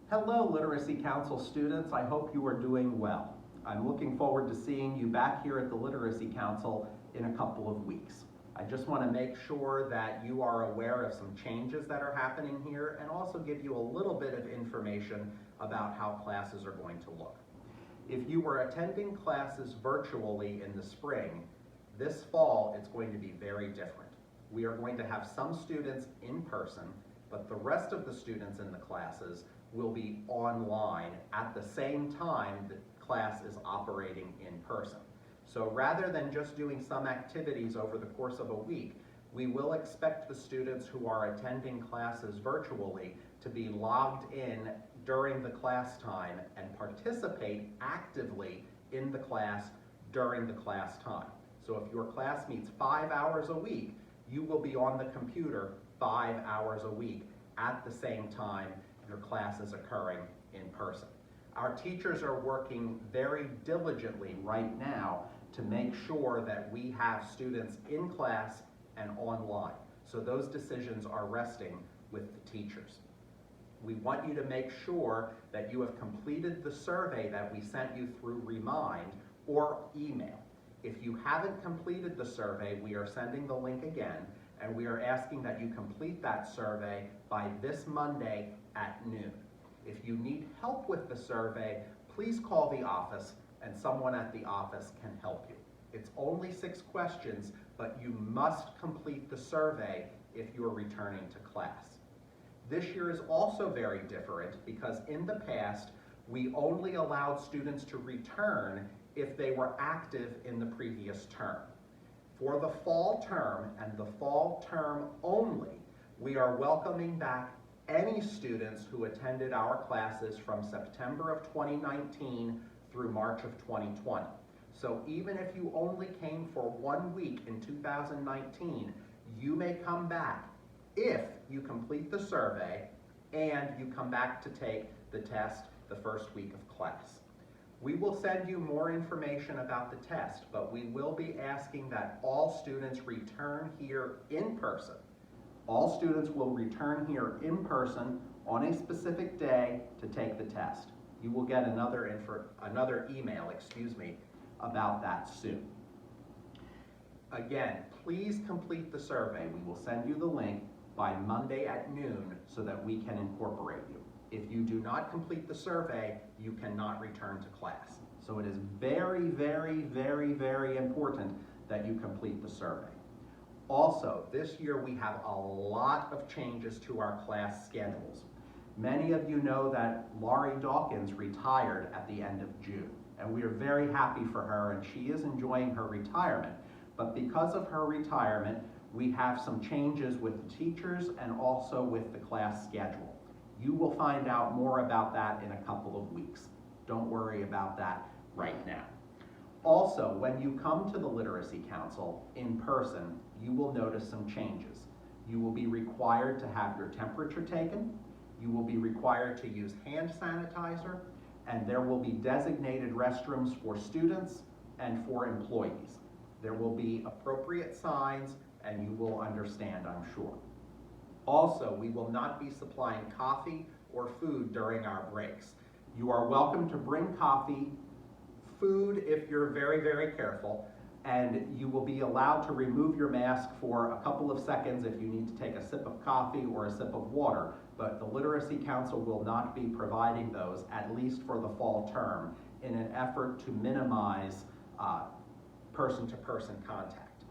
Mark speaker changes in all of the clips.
Speaker 1: Hello, Literacy Council students. I hope you are doing well. I'm looking forward to seeing you back here at the Literacy Council in a couple of weeks. I just want to make sure that you are aware of some changes that are happening here and also give you a little bit of information about how classes are going to look. If you were attending classes virtually in the spring, this fall it's going to be very different. We are going to have some students in person, but the rest of the students in the classes will be online at the same time the class is operating in person. So rather than just doing some activities over the course of a week, we will expect the students who are attending classes virtually to be logged in during the class time and participate actively in the class during the class time. So if your class meets 5 hours a week, you will be on the computer 5 hours a week at the same time your class is occurring in person. Our teachers are working very diligently right now to make sure that we have students in class and online. So those decisions are resting with the teachers. We want you to make sure that you have completed the survey that we sent you through Remind or email. If you haven't completed the survey, we are sending the link again, and we are asking that you complete that survey by this Monday at noon. If you need help with the survey, please call the office and someone at the office can help you. It's only 6 questions, but you must complete the survey if you're returning to class. This year is also very different because in the past, we only allowed students to return if they were active in the previous term. For the fall term and the fall term only, we are welcoming back any students who attended our classes from September of 2019 through March of 2020. So even if you only came for 1 week in 2019, you may come back if you complete the survey and you come back to take the test the first week of class. We will send you more information about the test, but we will be asking that all students return here in person. All students will return here in person on a specific day to take the test. You will get another email, about that soon. Again, please complete the survey. We will send you the link by Monday at noon so that we can incorporate you. If you do not complete the survey, you cannot return to class. So it is very, very, very, very important that you complete the survey. Also, this year we have a lot of changes to our class schedules. Many of you know that Laurie Dawkins retired at the end of June, and we are very happy for her, and she is enjoying her retirement. But because of her retirement, we have some changes with the teachers and also with the class schedule. You will find out more about that in a couple of weeks. Don't worry about that right now. Also, when you come to the Literacy Council in person, you will notice some changes. You will be required to have your temperature taken, you will be required to use hand sanitizer, and there will be designated restrooms for students and for employees. There will be appropriate signs, and you will understand, I'm sure. Also, we will not be supplying coffee or food during our breaks. You are welcome to bring coffee, food if you're very, very careful, and you will be allowed to remove your mask for a couple of seconds if you need to take a sip of coffee or a sip of water, but the Literacy Council will not be providing those, at least for the fall term, in an effort to minimize person-to-person contact.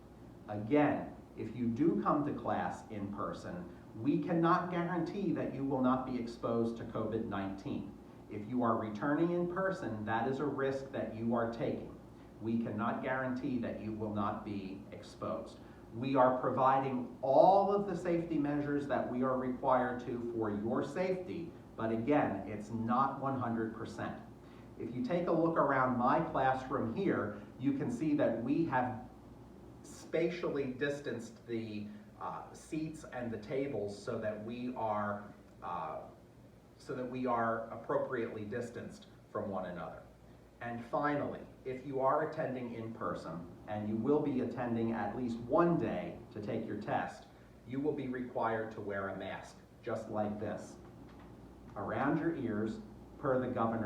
Speaker 1: Again, if you do come to class in person, we cannot guarantee that you will not be exposed to COVID-19. If you are returning in person, that is a risk that you are taking. We cannot guarantee that you will not be exposed. We are providing all of the safety measures that we are required to for your safety, but again, it's not 100%. If you take a look around my classroom here, you can see that we have spatially distanced the seats and the tables so that we are appropriately distanced from one another. And finally, if you are attending in person, and you will be attending at least one day to take your test, you will be required to wear a mask, just like this. around your ears per the governor's